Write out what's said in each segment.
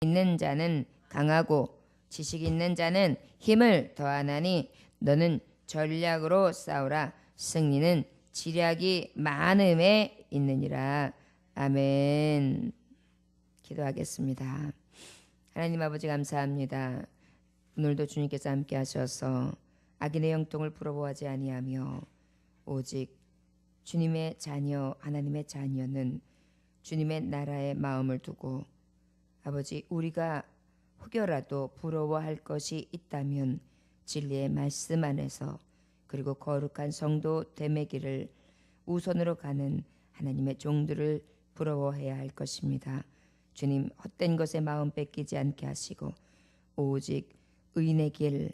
있는 자는 강하고 지식 있는 자는 힘을 더하나니 너는 전략으로 싸우라. 승리는 지략이 많음에 있느니라. 아멘. 기도하겠습니다. 하나님 아버지 감사합니다. 오늘도 주님께서 함께 하셔서 악인의 형통을 부러워하지 아니하며 오직 주님의 자녀, 하나님의 자녀는 주님의 나라에 마음을 두고 아버지 우리가 혹여라도 부러워할 것이 있다면 진리의 말씀 안에서 그리고 거룩한 성도 되매기를 우선으로 가는 하나님의 종들을 부러워해야 할 것입니다. 주님 헛된 것에 마음 뺏기지 않게 하시고 오직 의인의 길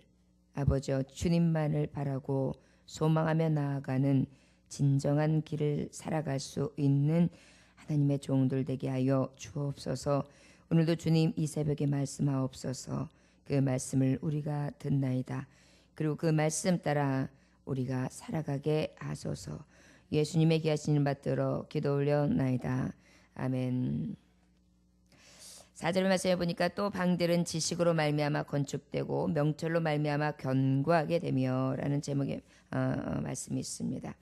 아버지 주님만을 바라고 소망하며 나아가는 진정한 길을 살아갈 수 있는 하나님의 종들 되게 하여 주옵소서. 오늘도 주님 이 새벽에 말씀하옵소서. 그 말씀을 우리가 듣나이다. 그리고 그 말씀 따라 우리가 살아가게 하소서. 예수님의 귀하신 이름 받들어 기도 올려나이다. 아멘. 4절 말씀해 보니까 또 방들은 지식으로 말미암아 건축되고 명철로 말미암아 견고하게 되며 라는 제목의 말씀이 있습니다.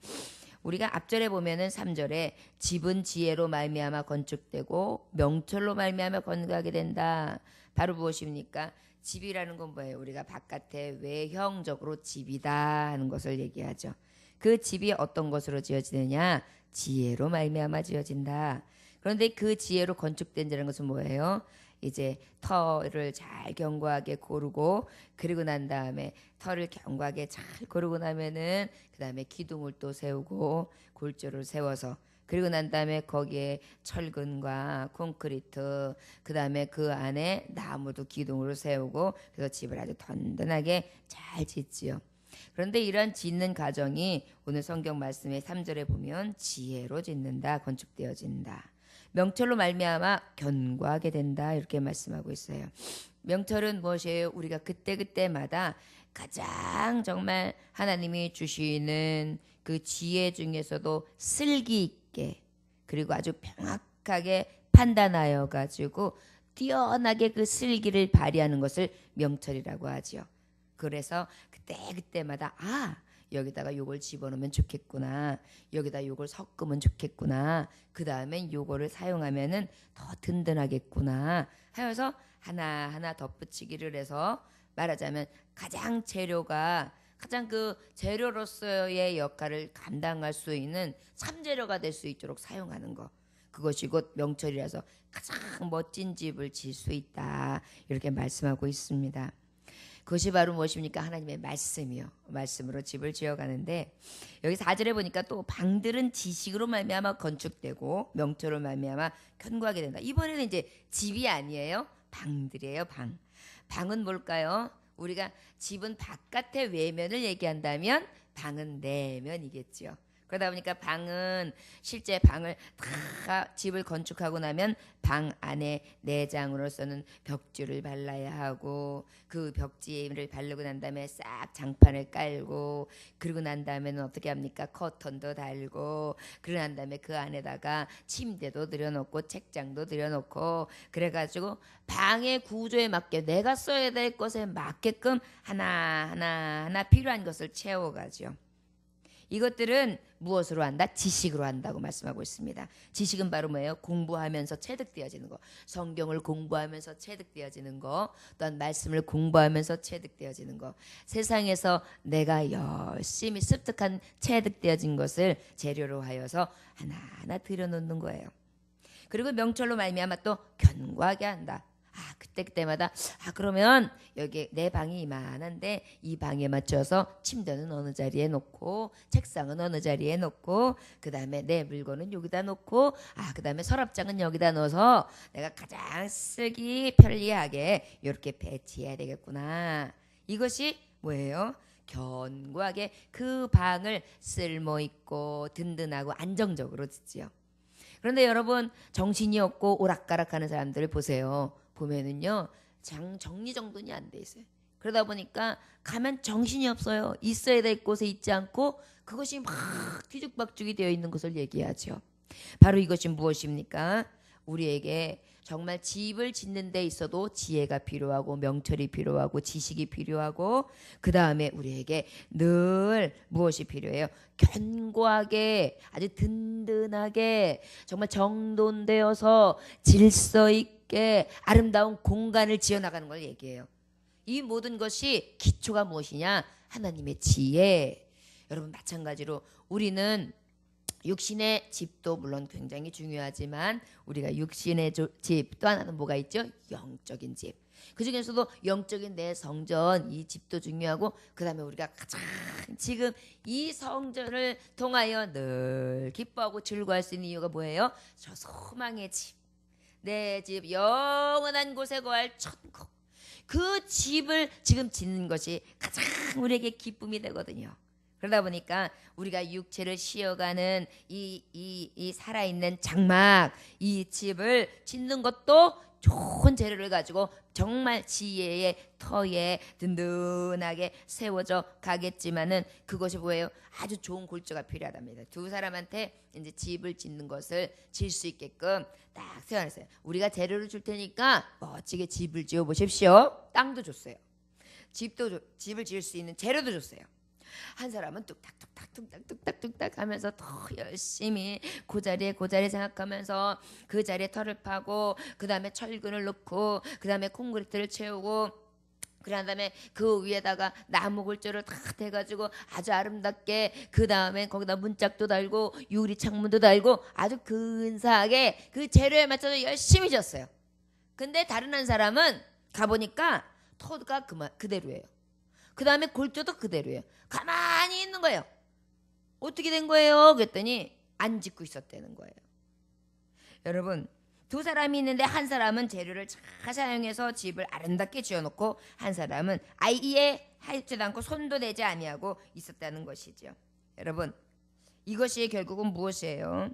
우리가 앞절에 보면은 3절에 집은 지혜로 말미암아 건축되고 명철로 말미암아 건강하게 된다. 바로 무엇입니까? 집이라는 건 뭐예요? 우리가 바깥에 외형적으로 집이다 하는 것을 얘기하죠. 그 집이 어떤 것으로 지어지느냐? 지혜로 말미암아 지어진다. 그런데 그 지혜로 건축된다는 것은 뭐예요? 이제 터를 잘 견고하게 고르고 그리고 난 다음에 터를 견고하게 잘 고르고 나면은 그 다음에 기둥을 또 세우고 골조를 세워서 그리고 난 다음에 거기에 철근과 콘크리트 그 다음에 그 안에 나무도 기둥으로 세우고 그래서 집을 아주 든든하게 잘 짓지요. 그런데 이런 짓는 과정이 오늘 성경 말씀의 3절에 보면 지혜로 짓는다, 건축되어진다. 명철로 말미암아 견고하게 된다 이렇게 말씀하고 있어요. 명철은 무엇이에요? 우리가 그때그때마다 가장 정말 하나님이 주시는 그 지혜 중에서도 슬기 있게 그리고 아주 명확하게 판단하여 가지고 뛰어나게 그 슬기를 발휘하는 것을 명철이라고 하지요. 그래서 그때그때마다 여기다가 요걸 집어넣으면 좋겠구나. 여기다 요걸 섞으면 좋겠구나. 그 다음에 요거를 사용하면은 더 든든하겠구나. 하여서 하나하나 덧붙이기를 해서 말하자면 가장 그 재료로서의 역할을 감당할 수 있는 참재료가 될 수 있도록 사용하는 거. 그것이 곧 명철이라서 가장 멋진 집을 지을 수 있다. 이렇게 말씀하고 있습니다. 그것이 바로 무엇입니까? 하나님의 말씀이요. 말씀으로 집을 지어가는데 여기 4절에 보니까 또 방들은 지식으로 말미암아 건축되고 명철로 말미암아 견고하게 된다. 이번에는 이제 집이 아니에요. 방들이에요. 방. 방은 뭘까요? 우리가 집은 바깥의 외면을 얘기한다면 방은 내면이겠죠. 그러다 보니까 방은 실제 방을 다 집을 건축하고 나면 방 안에 내장으로서는 벽지를 발라야 하고 그 벽지를 바르고 난 다음에 싹 장판을 깔고 그리고 난 다음에는 어떻게 합니까? 커튼도 달고 그러고 난 다음에 그 안에다가 침대도 들여놓고 책장도 들여놓고 그래가지고 방의 구조에 맞게 내가 써야 될 것에 맞게끔 하나하나 필요한 것을 채워가죠. 이것들은 무엇으로 한다? 지식으로 한다고 말씀하고 있습니다. 지식은 바로 뭐예요? 공부하면서 체득되어지는 거. 성경을 공부하면서 체득되어지는 거. 또한 말씀을 공부하면서 체득되어지는 거. 세상에서 내가 열심히 습득한 체득되어진 것을 재료로 하여서 하나하나 들여놓는 거예요. 그리고 명철로 말미암아 또 견고하게 한다. 그때마다 그러면 여기 내 방이 이만한데 이 방에 맞춰서 침대는 어느 자리에 놓고 책상은 어느 자리에 놓고 그 다음에 내 물건은 여기다 놓고 그 다음에 서랍장은 여기다 넣어서 내가 가장 쓰기 편리하게 이렇게 배치해야 되겠구나. 이것이 뭐예요? 견고하게 그 방을 쓸모있고 든든하고 안정적으로 짓지요. 그런데 여러분 정신이 없고 오락가락하는 사람들을 보세요. 보면은요 정리정돈이 안 돼 있어요. 그러다 보니까 가면 정신이 없어요. 있어야 될 곳에 있지 않고 그것이 막 뒤죽박죽이 되어 있는 것을 얘기하죠. 바로 이것이 무엇입니까? 우리에게 정말 집을 짓는 데 있어도 지혜가 필요하고 명철이 필요하고 지식이 필요하고 그 다음에 우리에게 늘 무엇이 필요해요? 견고하게 아주 든든하게 정말 정돈되어서 질서 있게 아름다운 공간을 지어나가는 걸 얘기해요. 이 모든 것이 기초가 무엇이냐? 하나님의 지혜. 여러분 마찬가지로 우리는 육신의 집도 물론 굉장히 중요하지만 우리가 육신의 집 또 하나는 뭐가 있죠? 영적인 집. 그 중에서도 영적인 내 성전 이 집도 중요하고 그 다음에 우리가 가장 지금 이 성전을 통하여 늘 기뻐하고 즐거워할 수 있는 이유가 뭐예요? 저 소망의 집. 내 집 영원한 곳에 거할 천국. 그 집을 지금 짓는 것이 가장 우리에게 기쁨이 되거든요. 그러다 보니까 우리가 육체를 쉬어가는 이 살아있는 장막 이 집을 짓는 것도 좋은 재료를 가지고 정말 지혜의 터에 든든하게 세워져 가겠지만은 그것이 뭐예요? 아주 좋은 골조가 필요하답니다. 두 사람한테 이제 집을 짓는 것을 질 수 있게끔 딱 세워놨어요. 우리가 재료를 줄 테니까 멋지게 집을 지어 보십시오. 땅도 줬어요. 집을 지을 수 있는 재료도 줬어요. 한 사람은 뚝딱뚝딱 하면서 더 열심히 그 자리에 생각하면서 그 자리에 털을 파고 그 다음에 철근을 넣고 그 다음에 콘크리트를 채우고 그 다음에 그 위에다가 나무 골조를 다 대가지고 아주 아름답게 그 다음에 거기다 문짝도 달고 유리 창문도 달고 아주 근사하게 그 재료에 맞춰서 열심히 졌어요. 근데 다른 한 사람은 가보니까 터가 그대로예요. 그 다음에 골조도 그대로예요. 가만히 있는 거예요. 어떻게 된 거예요? 그랬더니 안 짓고 있었다는 거예요. 여러분 두 사람이 있는데 한 사람은 재료를 잘 사용해서 집을 아름답게 지어놓고 한 사람은 아예 하지도 않고 손도 대지 아니하고 있었다는 것이죠. 여러분 이것이 결국은 무엇이에요?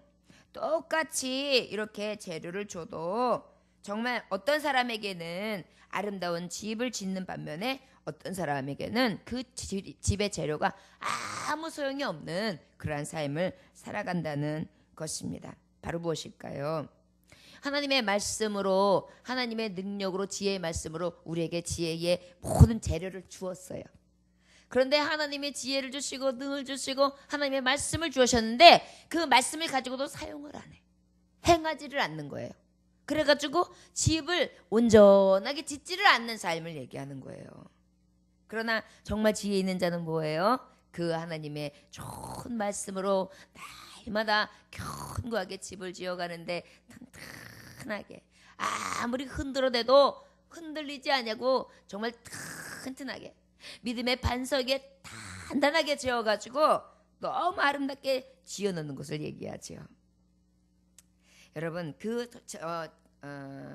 똑같이 이렇게 재료를 줘도 정말 어떤 사람에게는 아름다운 집을 짓는 반면에 어떤 사람에게는 그 집의 재료가 아무 소용이 없는 그러한 삶을 살아간다는 것입니다. 바로 무엇일까요? 하나님의 말씀으로 하나님의 능력으로 지혜의 말씀으로 우리에게 지혜의 모든 재료를 주었어요. 그런데 하나님의 지혜를 주시고 능을 주시고 하나님의 말씀을 주셨는데 그 말씀을 가지고도 사용을 안 해. 행하지를 않는 거예요. 그래가지고 집을 온전하게 짓지를 않는 삶을 얘기하는 거예요. 그러나 정말 지혜 있는 자는 뭐예요? 그 하나님의 좋은 말씀으로 날마다 견고하게 집을 지어가는데 튼튼하게 아무리 흔들어대도 흔들리지 않냐고 정말 튼튼하게 믿음의 반석에 단단하게 지어가지고 너무 아름답게 지어놓는 것을 얘기하죠. 여러분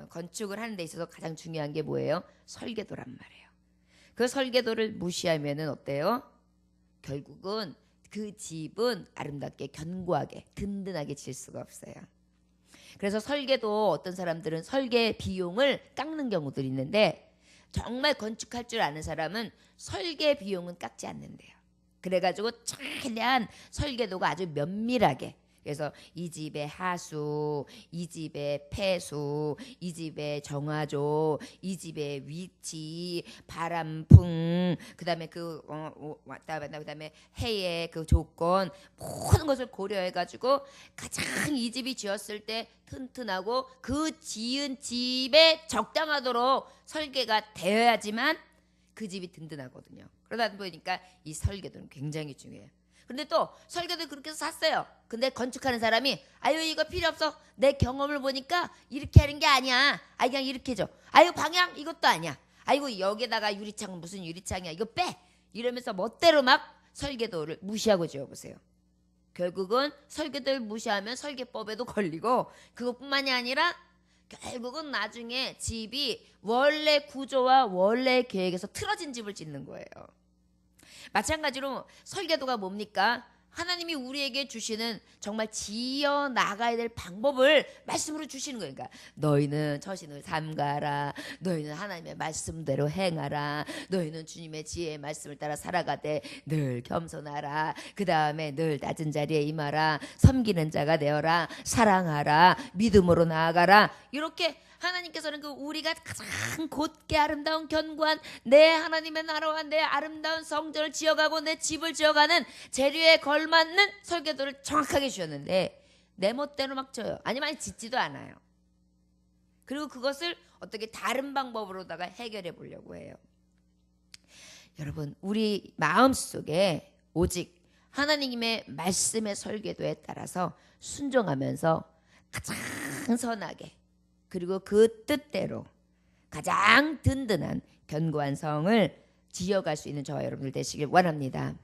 건축을 하는 데 있어서 가장 중요한 게 뭐예요? 설계도란 말이에요. 그 설계도를 무시하면은 어때요? 결국은 그 집은 아름답게 견고하게 든든하게 질 수가 없어요. 그래서 설계도 어떤 사람들은 설계 비용을 깎는 경우들이 있는데 정말 건축할 줄 아는 사람은 설계 비용은 깎지 않는데요. 그래가지고 최대한 설계도가 아주 면밀하게 그래서 이 집의 하수, 이 집의 폐수, 이 집의 정화조, 이 집의 위치, 바람풍, 그다음에 그다음에 해의 그 조건 모든 것을 고려해 가지고 가장 이 집이 지었을 때 튼튼하고 그 지은 집에 적당하도록 설계가 되어야지만 그 집이 든든하거든요. 그러다 보니까 이 설계도는 굉장히 중요해요. 근데 또 설계도 그렇게 해서 샀어요. 근데 건축하는 사람이 아유 이거 필요 없어. 내 경험을 보니까 이렇게 하는 게 아니야. 그냥 이렇게 해줘. 아유 방향 이것도 아니야. 아이고 여기다가 유리창 무슨 유리창이야. 이거 빼. 이러면서 멋대로 막 설계도를 무시하고 지어보세요. 결국은 설계도를 무시하면 설계법에도 걸리고 그것뿐만이 아니라 결국은 나중에 집이 원래 구조와 원래 계획에서 틀어진 집을 짓는 거예요. 마찬가지로 설계도가 뭡니까? 하나님이 우리에게 주시는 정말 지어 나가야 될 방법을 말씀으로 주시는 거예요. 그러니까 너희는 처신을 삼가라. 너희는 하나님의 말씀대로 행하라. 너희는 주님의 지혜의 말씀을 따라 살아가되 늘 겸손하라. 그 다음에 늘 낮은 자리에 임하라. 섬기는 자가 되어라. 사랑하라. 믿음으로 나아가라. 이렇게 하나님께서는 그 우리가 가장 곧게 아름다운 견고한 내 하나님의 나라와 내 아름다운 성전을 지어가고 내 집을 지어가는 재료에 걸맞는 설계도를 정확하게 주셨는데 내 멋대로 막 져요. 아니면 짓지도 않아요. 그리고 그것을 어떻게 다른 방법으로다가 해결해 보려고 해요. 여러분, 우리 마음속에 오직 하나님의 말씀의 설계도에 따라서 순종하면서 가장 선하게 그리고 그 뜻대로 가장 든든한 견고한 성을 지어갈 수 있는 저와 여러분들 되시길 원합니다.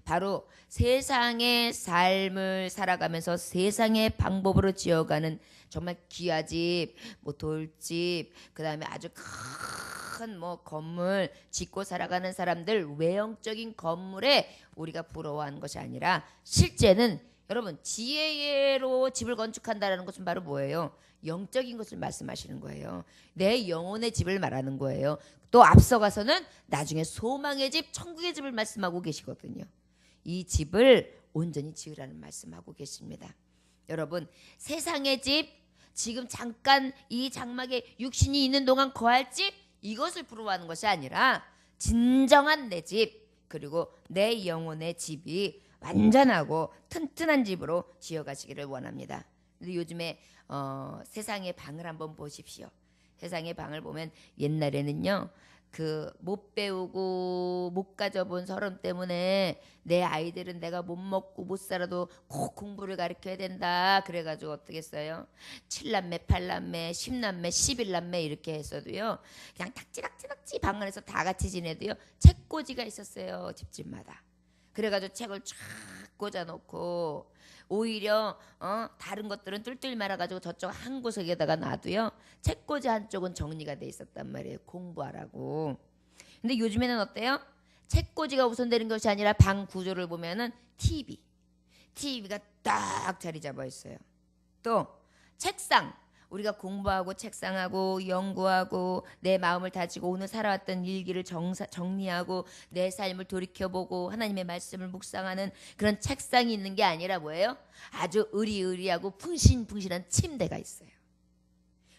바로 세상의 삶을 살아가면서 세상의 방법으로 지어가는 정말 귀하집, 뭐 돌집, 그 다음에 아주 큰 뭐 건물 짓고 살아가는 사람들 외형적인 건물에 우리가 부러워하는 것이 아니라 실제는 여러분 지혜로 집을 건축한다는 것은 바로 뭐예요? 영적인 것을 말씀하시는 거예요. 내 영혼의 집을 말하는 거예요. 또 앞서가서는 나중에 소망의 집, 천국의 집을 말씀하고 계시거든요. 이 집을 온전히 지으라는 말씀하고 계십니다. 여러분, 세상의 집, 지금 잠깐 이 장막에 육신이 있는 동안 거할 집, 이것을 부러워하는 것이 아니라 진정한 내 집, 그리고 내 영혼의 집이 완전하고 튼튼한 집으로 지어가시기를 원합니다. 근데 요즘에 세상의 방을 한번 보십시오. 세상의 방을 보면 옛날에는요, 그 못 배우고 못 가져본 서름 때문에 내 아이들은 내가 못 먹고 못 살아도 꼭 공부를 가르쳐야 된다. 그래가지고 어떻게 했어요? 7남매, 8남매, 10남매, 11남매 이렇게 했어도요. 그냥 탁지락지락지 방 안에서 다 같이 지내도요. 책꽂이가 있었어요. 집집마다. 그래가지고 책을 쫙 꽂아놓고 오히려 다른 것들은 뚫뚫 말아가지고 저쪽 한 구석에다가 놔도요. 책꽂이 한쪽은 정리가 돼 있었단 말이에요. 공부하라고. 근데 요즘에는 어때요? 책꽂이가 우선되는 것이 아니라 방 구조를 보면은 TV가 딱 자리 잡아 있어요. 또 책상. 우리가 공부하고 책상하고 연구하고 내 마음을 다지고 오늘 살아왔던 일기를 정리하고 내 삶을 돌이켜보고 하나님의 말씀을 묵상하는 그런 책상이 있는 게 아니라 뭐예요? 아주 의리의리하고 풍신풍신한 침대가 있어요.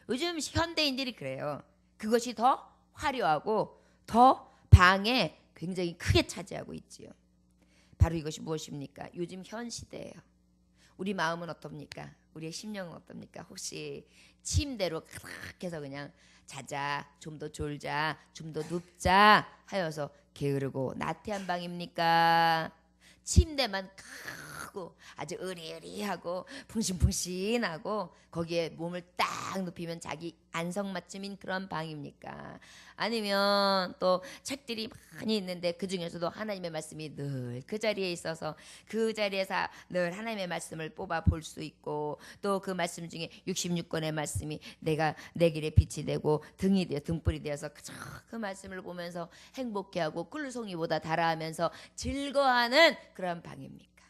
요즘 현대인들이 그래요. 그것이 더 화려하고 더 방에 굉장히 크게 차지하고 있지요. 바로 이것이 무엇입니까? 요즘 현 시대예요. 우리 마음은 어떻습니까? 우리의 심령은 어떻습니까? 혹시 침대로 그렇게 해서 그냥 자자, 좀 더 졸자, 좀 더 눕자 하여서 게으르고 나태한 방입니까? 침대만 크고 아주 으리으리하고 풍신풍신하고 거기에 몸을 딱 눕히면 자기 안성맞춤인 그런 방입니까? 아니면 또 책들이 많이 있는데 그 중에서도 하나님의 말씀이 늘 그 자리에 있어서 그 자리에서 늘 하나님의 말씀을 뽑아 볼 수 있고 또 그 말씀 중에 66권의 말씀이 내가 내 길에 빛이 되고 등이 되어 등불이 되어서 그 말씀을 보면서 행복해하고 꿀송이보다 달아하면서 즐거워하는 그런 방입니까?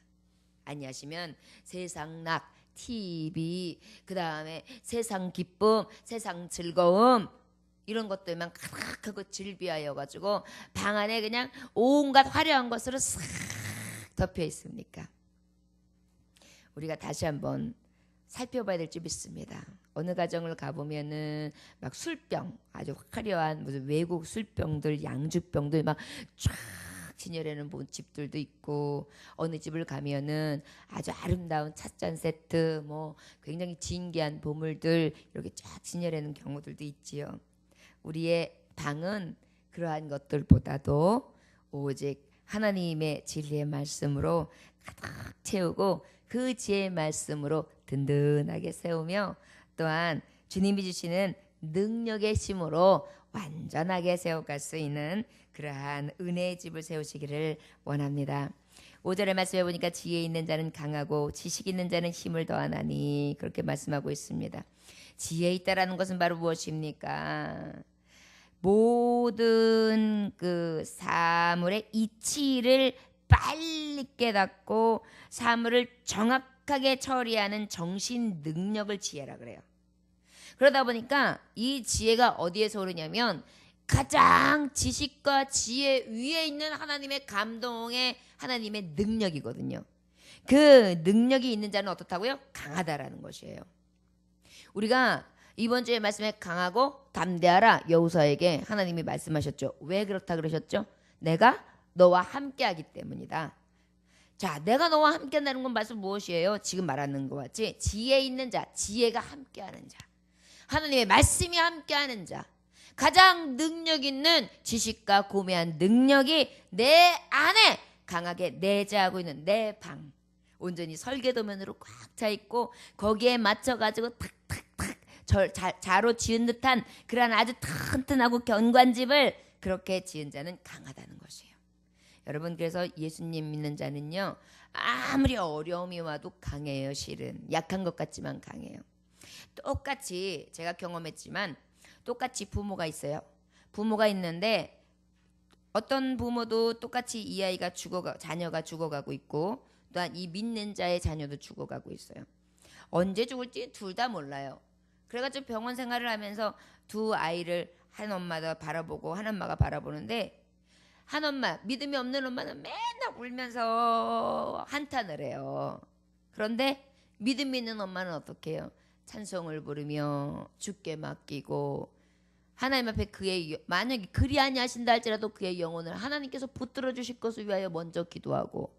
아니하시면 세상 낙, TV, 그 다음에 세상 기쁨, 세상 즐거움 이런 것들만 가득하고 질비하여 가지고 방 안에 그냥 온갖 화려한 것으로 싹 덮여 있습니까? 우리가 다시 한번 살펴봐야 될 줄 믿습니다. 어느 가정을 가보면은 막 술병, 아주 화려한 무슨 외국 술병들, 양주병들 막 쫙 진열해놓은 집들도 있고 어느 집을 가면은 아주 아름다운 찻잔 세트, 뭐 굉장히 진귀한 보물들 이렇게 쫙 진열해놓은 경우들도 있지요. 우리의 방은 그러한 것들보다도 오직 하나님의 진리의 말씀으로 가득 채우고 그 지혜의 말씀으로 든든하게 세우며 또한 주님이 주시는 능력의 힘으로 완전하게 세워갈 수 있는 그러한 은혜의 집을 세우시기를 원합니다. 5절의 말씀에 보니까 지혜 있는 자는 강하고 지식 있는 자는 힘을 더하나니 그렇게 말씀하고 있습니다. 지혜 있다라는 것은 바로 무엇입니까? 모든 그 사물의 이치를 빨리 깨닫고 사물을 정확하게 처리하는 정신 능력을 지혜라 그래요. 그러다 보니까 이 지혜가 어디에서 오르냐면 가장 지식과 지혜 위에 있는 하나님의 감동의 하나님의 능력이거든요. 그 능력이 있는 자는 어떻다고요? 강하다라는 것이에요. 우리가 이번 주에 말씀에 강하고 담대하라 여호수아에게 하나님이 말씀하셨죠. 왜 그렇다 그러셨죠? 내가 너와 함께하기 때문이다. 자, 내가 너와 함께한다는 건 말씀 무엇이에요? 지금 말하는 것 같이 지혜 있는 자, 지혜가 함께하는 자, 하나님의 말씀이 함께하는 자, 가장 능력 있는 지식과 고매한 능력이 내 안에 강하게 내재하고 있는 내 방, 온전히 설계도면으로 꽉 차 있고 거기에 맞춰가지고 탁탁탁 자로 지은 듯한 그런 아주 튼튼하고 견관집을 그렇게 지은 자는 강하다는 것이에요. 여러분, 그래서 예수님 믿는 자는요, 아무리 어려움이 와도 강해요. 실은 약한 것 같지만 강해요. 똑같이 제가 경험했지만 똑같이 부모가 있어요. 부모가 있는데 어떤 부모도 똑같이 이 아이가 자녀가 죽어가고 있고 또한 이 믿는 자의 자녀도 죽어가고 있어요. 언제 죽을지 둘 다 몰라요. 그래가지고 병원 생활을 하면서 두 아이를 한 엄마가 바라보고 한 엄마가 바라보는데 한 엄마, 믿음이 없는 엄마는 맨날 울면서 한탄을 해요. 그런데 믿음 있는 엄마는 어떻게 해요? 찬송을 부르며 주께 맡기고 하나님 앞에 만약에 그리 아니하신다 할지라도 그의 영혼을 하나님께서 붙들어 주실 것을 위하여 먼저 기도하고,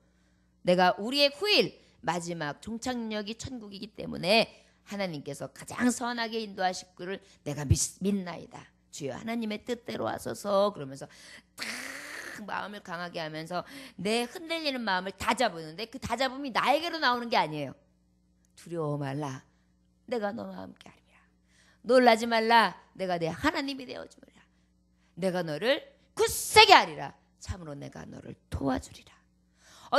내가 우리의 후일 마지막 종착역이 천국이기 때문에 하나님께서 가장 선하게 인도하실 것을 내가 믿나이다. 주여 하나님의 뜻대로 하소서. 그러면서 탁 마음을 강하게 하면서 내 흔들리는 마음을 다잡았는데 그 다잡음이 나에게로 나오는 게 아니에요. 두려워 말라, 내가 너와 함께 하리라. 놀라지 말라, 내가 내 하나님이 되어주리라. 내가 너를 굳세게 하리라. 참으로 내가 너를 도와주리라.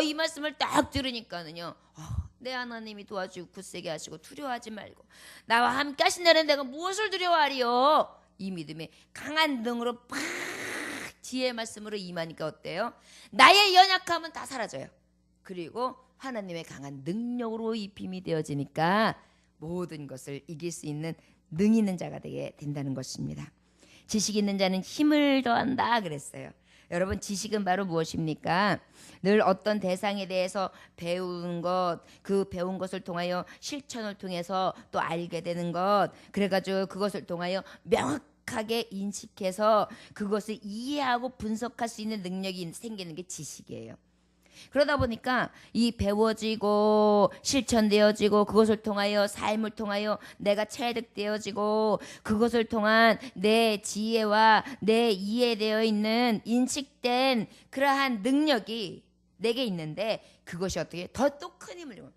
이 말씀을 딱 들으니까는요, 내 하나님이 도와주고 굳세게 하시고 두려워하지 말고 나와 함께 하신다는 내가 무엇을 두려워하리요? 이 믿음의 강한 능으로 팍 지혜의 말씀으로 임하니까 어때요? 나의 연약함은 다 사라져요. 그리고 하나님의 강한 능력으로 입힘이 되어지니까 모든 것을 이길 수 있는 능 있는 자가 되게 된다는 것입니다. 지식 있는 자는 힘을 더한다 그랬어요. 여러분, 지식은 바로 무엇입니까? 늘 어떤 대상에 대해서 배운 것, 그 배운 것을 통하여 실천을 통해서 또 알게 되는 것, 그래가지고 그것을 통하여 명확하게 인식해서 그것을 이해하고 분석할 수 있는 능력이 생기는 게 지식이에요. 그러다 보니까 이 배워지고 실천되어지고 그것을 통하여 삶을 통하여 내가 체득되어지고 그것을 통한 내 지혜와 내 이해되어 있는 인식된 그러한 능력이 내게 있는데 그것이 어떻게 더 또 큰 힘을 주고,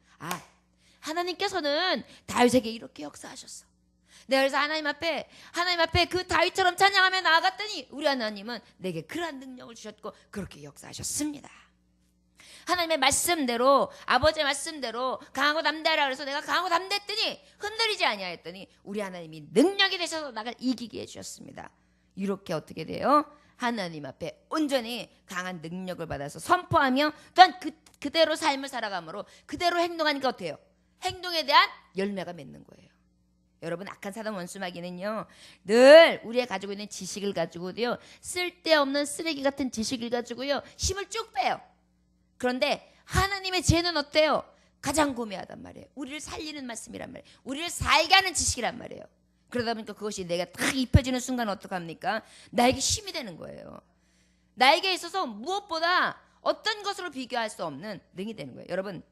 하나님께서는 다윗에게 이렇게 역사하셨어. 내가 그래서 하나님 앞에 그 다윗처럼 찬양하며 나아갔더니 우리 하나님은 내게 그러한 능력을 주셨고 그렇게 역사하셨습니다. 하나님의 말씀대로, 아버지의 말씀대로 강하고 담대하라 그래서 내가 강하고 담대했더니 흔들리지 아니하였더니 우리 하나님이 능력이 되셔서 나를 이기게 해주셨습니다. 이렇게 어떻게 돼요? 하나님 앞에 온전히 강한 능력을 받아서 선포하며 또한 그대로 삶을 살아가므로 그대로 행동하니까 어때요? 행동에 대한 열매가 맺는 거예요. 여러분, 악한 사단 원수마귀는요, 늘 우리가 가지고 있는 지식을 가지고도요, 쓸데없는 쓰레기 같은 지식을 가지고요 힘을 쭉 빼요. 그런데 하나님의 지혜는 어때요? 가장 고매하단 말이에요. 우리를 살리는 말씀이란 말이에요. 우리를 살게 하는 지식이란 말이에요. 그러다 보니까 그것이 내가 딱 입혀지는 순간 어떡합니까? 나에게 힘이 되는 거예요. 나에게 있어서 무엇보다 어떤 것으로 비교할 수 없는 능이 되는 거예요. 여러분,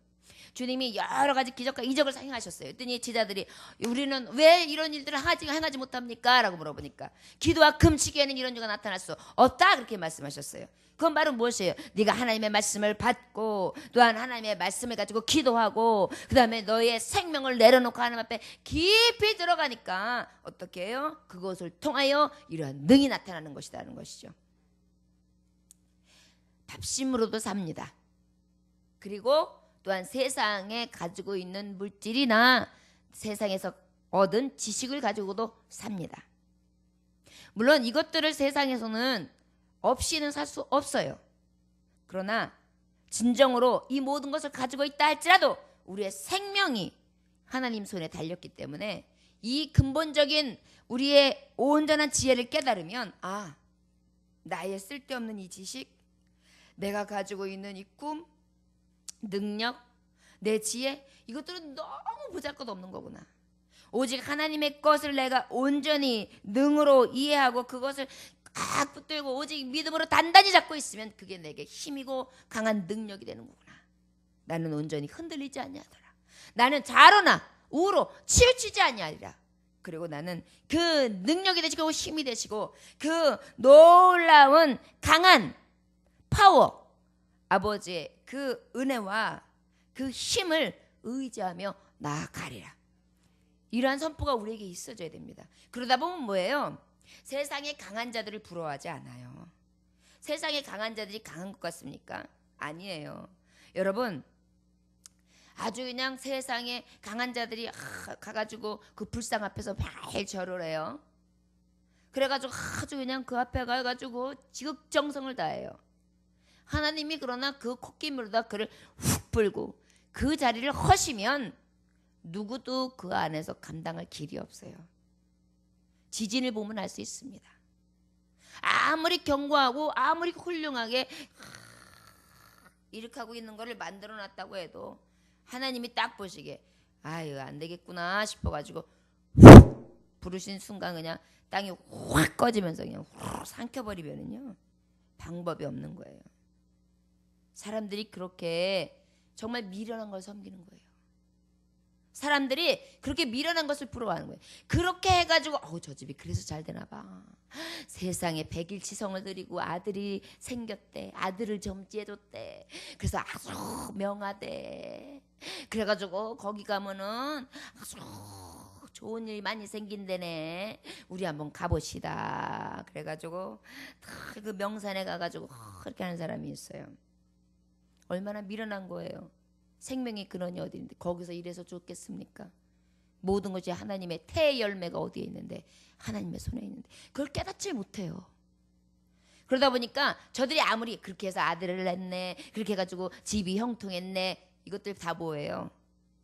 주님이 여러 가지 기적과 이적을 행하셨어요. 그랬더니 제자들이 우리는 왜 이런 일들을 행하지 못합니까? 라고 물어보니까 기도와 금식에는 이런 일가 나타날 수 없다 그렇게 말씀하셨어요. 그건 바로 무엇이에요? 네가 하나님의 말씀을 받고 또한 하나님의 말씀을 가지고 기도하고 그 다음에 너의 생명을 내려놓고 하나님 앞에 깊이 들어가니까 어떻게 해요? 그것을 통하여 이러한 능이 나타나는 것이라는 것이죠. 밥심으로도 삽니다. 그리고 또한 세상에 가지고 있는 물질이나 세상에서 얻은 지식을 가지고도 삽니다. 물론 이것들을 세상에서는 없이는 살 수 없어요. 그러나 진정으로 이 모든 것을 가지고 있다 할지라도 우리의 생명이 하나님 손에 달렸기 때문에 이 근본적인 우리의 온전한 지혜를 깨달으면 나의 쓸데없는 이 지식, 내가 가지고 있는 이 꿈, 능력, 내 지혜, 이것들은 너무 보잘것없는 거구나. 오직 하나님의 것을 내가 온전히 능으로 이해하고 그것을 꽉 붙들고 오직 믿음으로 단단히 잡고 있으면 그게 내게 힘이고 강한 능력이 되는 거구나. 나는 온전히 흔들리지 아니하더라. 나는 좌로나 우로 치우치지 아니하리라. 그리고 나는 그 능력이 되시고 힘이 되시고 그 놀라운 강한 파워, 아버지의 그 은혜와 그 힘을 의지하며 나아가리라. 이러한 선포가 우리에게 있어져야 됩니다. 그러다 보면 뭐예요? 세상의 강한 자들을 부러워하지 않아요. 세상의 강한 자들이 강한 것 같습니까? 아니에요. 여러분, 아주 그냥 세상에 강한 자들이 가가지고 그 불상 앞에서 매일 절을 해요. 그래가지고 아주 그냥 그 앞에 가가지고 지극정성을 다해요. 하나님이 그러나 그 콧기물로다 그를 훅 불고 그 자리를 허시면 누구도 그 안에서 감당할 길이 없어요. 지진을 보면 알 수 있습니다. 아무리 견고하고 아무리 훌륭하게 이렇게 하고 있는 거를 만들어 놨다고 해도 하나님이 딱 보시기에 이거 안 되겠구나 싶어가지고 훅 부르신 순간 그냥 땅이 확 꺼지면서 그냥 훅 삼켜버리면은요 방법이 없는 거예요. 사람들이 그렇게 정말 미련한 걸 섬기는 거예요. 사람들이 그렇게 미련한 것을 부러워하는 거예요. 그렇게 해가지고 저 집이 그래서 잘 되나 봐. 세상에 백일치성을 드리고 아들이 생겼대. 아들을 점지해줬대. 그래서 아주 명하대. 그래가지고 거기 가면은 아주 좋은 일 많이 생긴대네. 우리 한번 가봅시다. 그래가지고 그 명산에 가가지고 그렇게 하는 사람이 있어요. 얼마나 미련한 거예요. 생명의 근원이 어디 있는데 거기서 일해서 좋겠습니까? 모든 것이 하나님의 태의 열매가 어디에 있는데 하나님의 손에 있는데 그걸 깨닫지 못해요. 그러다 보니까 저들이 아무리 그렇게 해서 아들을 낳네, 그렇게 해가지고 집이 형통했네, 이것들 다 뭐예요?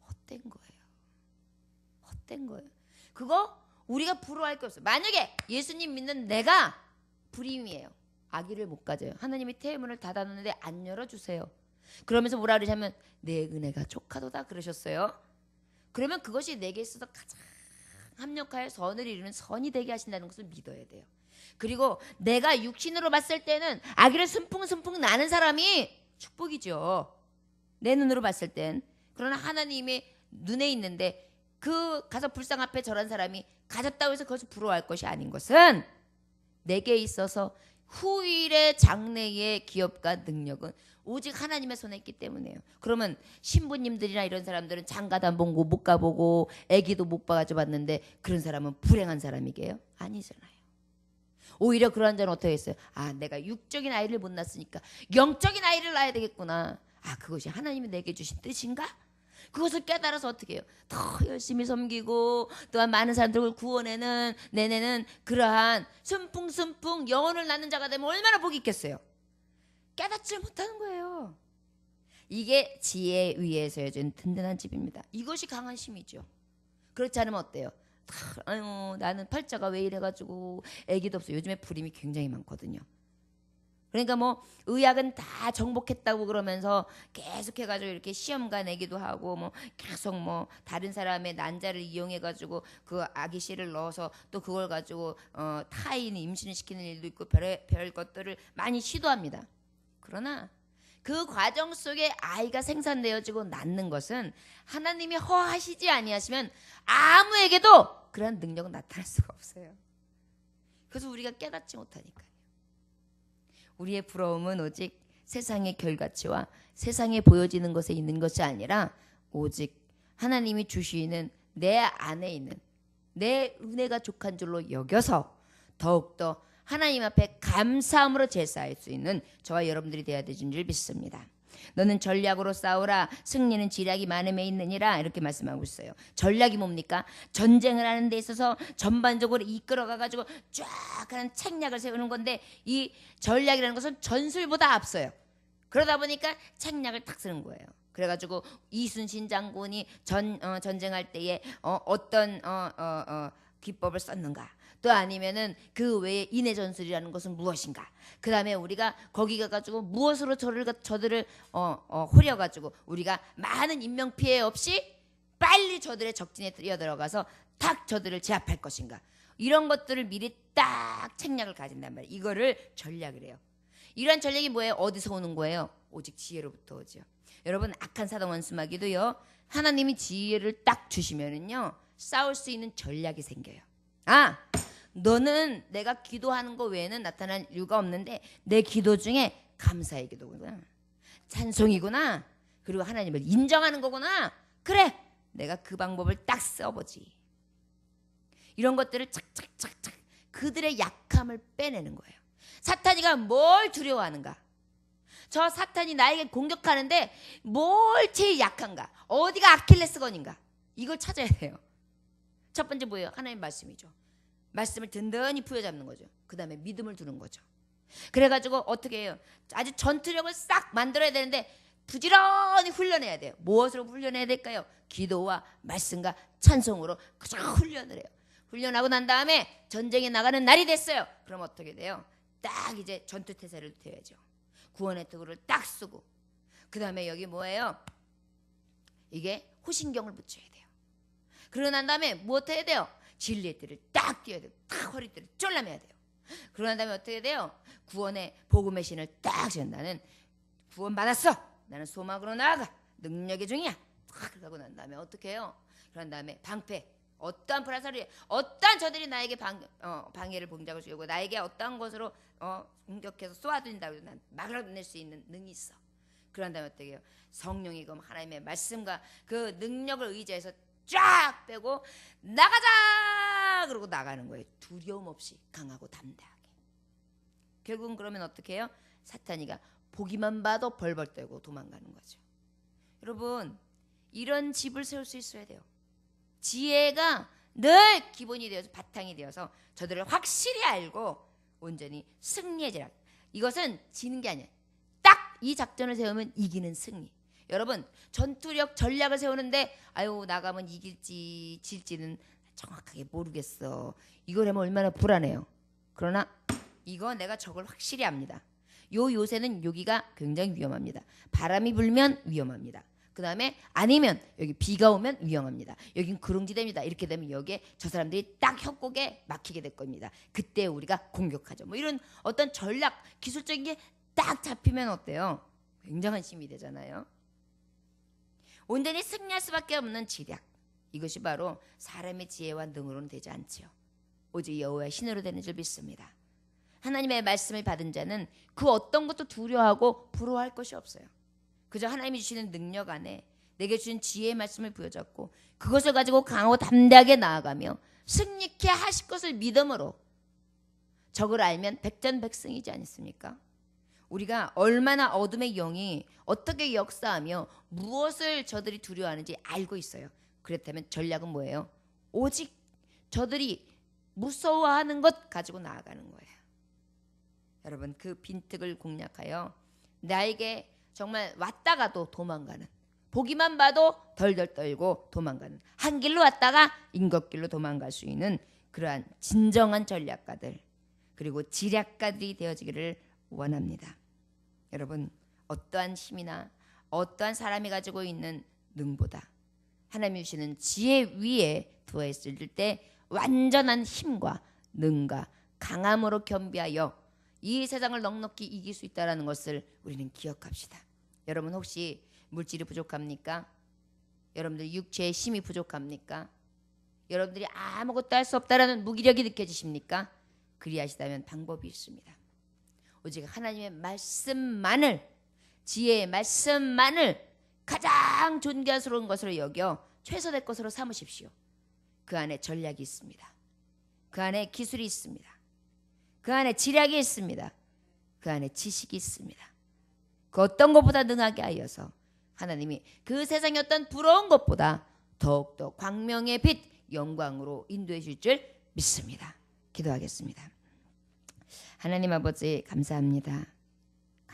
헛된 거예요. 헛된 거예요. 그거 우리가 부러워할 게 없어요. 만약에 예수님 믿는 내가 불임이에요. 아기를 못 가져요. 하나님이 태의 문을 닫아놓는데 안 열어주세요. 그러면서 뭐라 그러냐면 내 은혜가 족하도다 그러셨어요. 그러면 그것이 내게 있어서 가장 합력하여 선을 이루는 선이 되게 하신다는 것을 믿어야 돼요. 그리고 내가 육신으로 봤을 때는 아기를 순풍순풍 나는 사람이 축복이죠. 내 눈으로 봤을 땐. 그러나 하나님의 눈에 있는데 그 가서 불상 앞에 절한 사람이 가졌다고 해서 그것을 부러워할 것이 아닌 것은 내게 있어서 후일의 장래의 기업과 능력은 오직 하나님의 손에 있기 때문에요. 그러면 신부님들이나 이런 사람들은 장가도 안 보고 못 가보고 아기도 못 봐가지고 그런 사람은 불행한 사람이게요? 아니잖아요. 오히려 그런 자는 어떻게 했어요? 내가 육적인 아이를 못 낳았으니까 영적인 아이를 낳아야 되겠구나. 그것이 하나님이 내게 주신 뜻인가? 그것을 깨달아서 어떻게 해요? 더 열심히 섬기고 또한 많은 사람들을 구원해는 내내는 그러한 순풍순풍 영혼을 낳는 자가 되면 얼마나 복이 있겠어요? 깨닫지 못하는 거예요. 이게 지혜 위에서 해준 든든한 집입니다. 이것이 강한 힘이죠. 그렇지 않으면 어때요? 나는 팔자가 왜 이래가지고 애기도 없어. 요즘에 불임이 굉장히 많거든요. 그러니까 뭐 의학은 다 정복했다고 그러면서 계속해가지고 이렇게 시험관 내기도 하고 뭐 계속 뭐 다른 사람의 난자를 이용해가지고 그 아기 씨를 넣어서 또 그걸 가지고 타인 임신을 시키는 일도 있고 별 것들을 많이 시도합니다. 그러나 그 과정 속에 아이가 생산되어지고 낳는 것은 하나님이 허하시지 아니하시면 아무에게도 그런 능력은 나타날 수가 없어요. 그래서 우리가 깨닫지 못하니까요. 우리의 부러움은 오직 세상의 결과치와 세상에 보여지는 것에 있는 것이 아니라 오직 하나님이 주시는 내 안에 있는 내 은혜가 족한 줄로 여겨서 더욱더 하나님 앞에 감사함으로 제사할 수 있는 저와 여러분들이 되어야 되는 줄 믿습니다. 너는 전략으로 싸우라. 승리는 지략이 많음에 있느니라. 이렇게 말씀하고 있어요. 전략이 뭡니까? 전쟁을 하는 데 있어서 전반적으로 이끌어가가지고 쫙 하는 책략을 세우는 건데 이 전략이라는 것은 전술보다 앞서요. 그러다 보니까 책략을 탁 쓰는 거예요. 그래가지고 이순신 장군이 전쟁할 때에 어떤 기법을 썼는가, 또 아니면은 그 외에 인해 전술이라는 것은 무엇인가, 그 다음에 우리가 거기 가가지고 무엇으로 저들을 호려가지고 우리가 많은 인명 피해 없이 빨리 저들의 적진에 뛰어들어가서 탁 저들을 제압할 것인가, 이런 것들을 미리 딱 책략을 가진단 말이에요. 이거를 전략을 해요. 이러한 전략이 뭐예요? 어디서 오는 거예요? 오직 지혜로부터 오죠. 여러분, 악한 사단 원수마귀도요, 하나님이 지혜를 딱 주시면은요, 싸울 수 있는 전략이 생겨요. 아, 너는 내가 기도하는 거 외에는 나타날 이유가 없는데 내 기도 중에 감사의 기도구나, 찬송이구나, 그리고 하나님을 인정하는 거구나. 그래, 내가 그 방법을 딱 써보지. 이런 것들을 착착착착 그들의 약함을 빼내는 거예요. 사탄이가 뭘 두려워하는가? 저 사탄이 나에게 공격하는데 뭘 제일 약한가? 어디가 아킬레스건인가? 이걸 찾아야 돼요. 첫 번째 뭐예요? 하나님 말씀이죠. 말씀을 든든히 부여잡는 거죠. 그 다음에 믿음을 두는 거죠. 그래가지고 어떻게 해요? 아주 전투력을 싹 만들어야 되는데 부지런히 훈련해야 돼요. 무엇으로 훈련해야 될까요? 기도와 말씀과 찬송으로 그저 훈련을 해요. 훈련하고 난 다음에 전쟁에 나가는 날이 됐어요. 그럼 어떻게 돼요? 딱 이제 전투태세를 펴야죠. 구원의 도구를 딱 쓰고, 그 다음에 여기 뭐예요? 이게 호신경을 붙여야 돼요. 그러고 난 다음에 무엇 해야 돼요? 진리의 띠를 딱 띄어야 돼요. 딱 허리띠를 쫄라매야 돼요. 그러고 난 다음에 어떻게 돼요? 구원의 복음의 신을 딱 쥐어. 나는 구원 받았어. 나는 소망으로 나아가. 능력의 중이야. 딱 그러고 난 다음에 어떻게 해요? 그런 다음에 방패. 어떠한 불화살이, 어떠한 저들이 나에게 방해를 봉작을 주고 나에게 어떠한 것으로 공격해서 쏘아든다고 해도 난 막아낼 수 있는 능이 있어. 그런 다음에 어떻게 해요? 성령이 그 하나님의 말씀과 그 능력을 의지해서 쫙 빼고 나가자! 그러고 나가는 거예요. 두려움 없이 강하고 담대하게. 결국은 그러면 어떻게 해요? 사탄이가 보기만 봐도 벌벌 떨고 도망가는 거죠. 여러분, 이런 집을 세울 수 있어야 돼요. 지혜가 늘 기본이 되어서 바탕이 되어서 저들을 확실히 알고 온전히 승리의 전략. 이것은 지는 게 아니야. 딱 이 작전을 세우면 이기는 승리. 여러분, 전투력 전략을 세우는데 아유 나가면 이길지 질지는 정확하게 모르겠어. 이걸 하면 얼마나 불안해요. 그러나 이거 내가 저걸 확실히 압니다. 요새는 여기가 굉장히 위험합니다. 바람이 불면 위험합니다. 그 다음에 아니면 여기 비가 오면 위험합니다. 여긴 구릉지대입니다. 이렇게 되면 여기에 저 사람들이 딱 협곡에 막히게 될 겁니다. 그때 우리가 공격하죠. 뭐 이런 어떤 전략, 기술적인 게 딱 잡히면 어때요? 굉장한 힘이 되잖아요. 온전히 승리할 수밖에 없는 지략. 이것이 바로 사람의 지혜와 능으로는 되지 않지요. 오직 여호와의 신으로 되는 줄 믿습니다. 하나님의 말씀을 받은 자는 그 어떤 것도 두려워하고 부러워할 것이 없어요. 그저 하나님이 주시는 능력 안에 내게 주신 지혜의 말씀을 부여잡고 그것을 가지고 강하고 담대하게 나아가며 승리케 하실 것을 믿음으로 적을 알면 백전백승이지 않습니까? 우리가 얼마나 어둠의 영이 어떻게 역사하며 무엇을 저들이 두려워하는지 알고 있어요. 그렇다면 전략은 뭐예요? 오직 저들이 무서워하는 것 가지고 나아가는 거예요. 여러분, 그 빈틈을 공략하여 나에게 정말 왔다가도 도망가는, 보기만 봐도 덜덜 떨고 도망가는, 한 길로 왔다가 인것길로 도망갈 수 있는 그러한 진정한 전략가들, 그리고 지략가들이 되어지기를 원합니다. 여러분, 어떠한 힘이나 어떠한 사람이 가지고 있는 능보다 하나님이 주시는 지혜 위에 두어 있을 때 완전한 힘과 능과 강함으로 겸비하여 이 세상을 넉넉히 이길 수 있다는 것을 우리는 기억합시다. 여러분, 혹시 물질이 부족합니까? 여러분들 육체의 힘이 부족합니까? 여러분들이 아무것도 할 수 없다라는 무기력이 느껴지십니까? 그리하시다면 방법이 있습니다. 오직 하나님의 말씀만을, 지혜의 말씀만을 가장 존귀스러운 것으로 여겨 최선의 것으로 삼으십시오. 그 안에 전략이 있습니다. 그 안에 기술이 있습니다. 그 안에 지략이 있습니다. 그 안에 지식이 있습니다. 그 어떤 것보다 능하게 하여서 하나님이 그 세상의 어떤 부러운 것보다 더욱더 광명의 빛, 영광으로 인도해 줄 줄 믿습니다. 기도하겠습니다. 하나님 아버지, 감사합니다.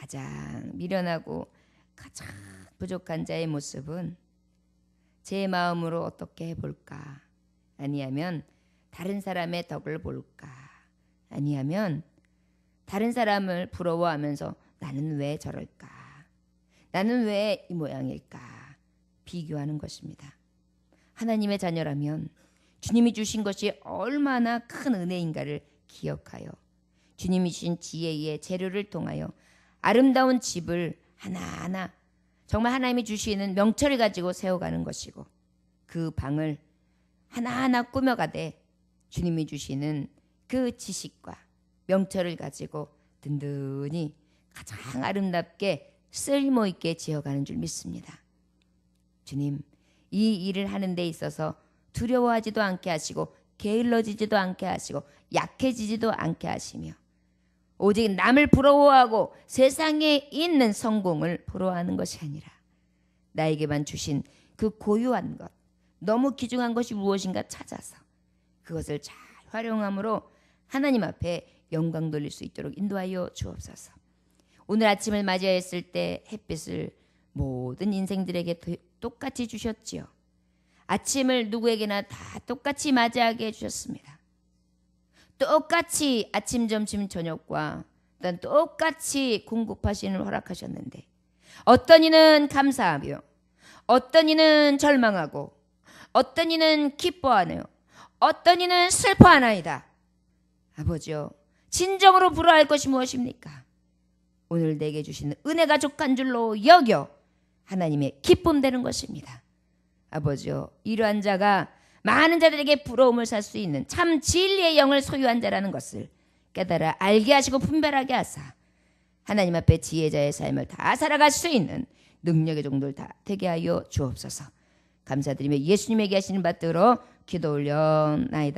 가장 미련하고 가장 부족한 자의 모습은 제 마음으로 어떻게 해볼까? 아니하면 다른 사람의 덕을 볼까? 아니하면 다른 사람을 부러워하면서 나는 왜 저럴까? 나는 왜 이 모양일까? 비교하는 것입니다. 하나님의 자녀라면 주님이 주신 것이 얼마나 큰 은혜인가를 기억하여 주님이 주신 지혜의 재료를 통하여 아름다운 집을 하나하나 정말 하나님이 주시는 명철을 가지고 세워가는 것이고 그 방을 하나하나 꾸며가되 주님이 주시는 그 지식과 명철을 가지고 든든히 가장 아름답게 쓸모 있게 지어가는 줄 믿습니다. 주님, 이 일을 하는 데 있어서 두려워하지도 않게 하시고 게을러지지도 않게 하시고 약해지지도 않게 하시며 오직 남을 부러워하고 세상에 있는 성공을 부러워하는 것이 아니라 나에게만 주신 그 고유한 것, 너무 귀중한 것이 무엇인가 찾아서 그것을 잘 활용함으로 하나님 앞에 영광 돌릴 수 있도록 인도하여 주옵소서. 오늘 아침을 맞이했을 때 햇빛을 모든 인생들에게 똑같이 주셨지요. 아침을 누구에게나 다 똑같이 맞이하게 해주셨습니다. 똑같이 아침, 점심, 저녁과 똑같이 공급하시는 허락하셨는데 어떤 이는 감사하며 어떤 이는 절망하고 어떤 이는 기뻐하네요. 어떤 이는 슬퍼하나이다. 아버지요, 진정으로 부러워할 것이 무엇입니까? 오늘 내게 주시는 은혜가 족한 줄로 여겨 하나님의 기쁨 되는 것입니다. 아버지요, 이러한 자가 많은 자들에게 부러움을 살 수 있는 참 진리의 영을 소유한 자라는 것을 깨달아 알게 하시고 분별하게 하사 하나님 앞에 지혜자의 삶을 다 살아갈 수 있는 능력의 종들 다 되게 하여 주옵소서. 감사드리며 예수님에게 하시는 받들어 기도 올려나이다.